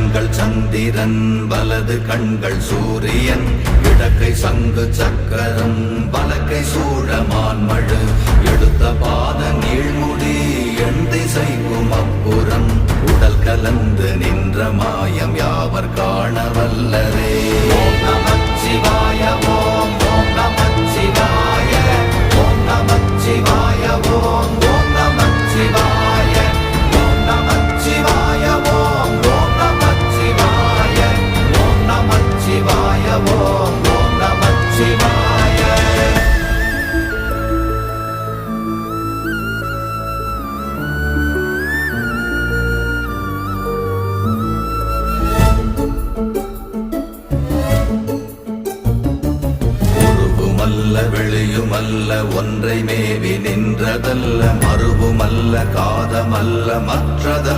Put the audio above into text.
கண்கள் சந்திரன் வலது கண்கள் சூரியன் இடக்கை சங்கு சக்கரம் வலக்கை சூழமான்மழு எடுத்த பாத நீழ்முடி எண் திசைக்கும் அப்புறம் உடல் கலந்து நின்ற மாயம் யாவர் காண வல்லரே. ஓம் நமச்சிவாய ஓம் ஓம் நமச்சிவாய ஓம் நமச்சிவாய ஓம் ஓம் நமச்சிவாய ஓம் நமச்சிவாய ஓம் ஓம் நமச்சிவாய ஓம் நமச்சிவாய ஓம் ஓம் நமச்சிவாய. வெளியுமல்ல ஒன்றை மேவி நின்றதல்ல மறுவுமல்ல காதமல்ல மற்றத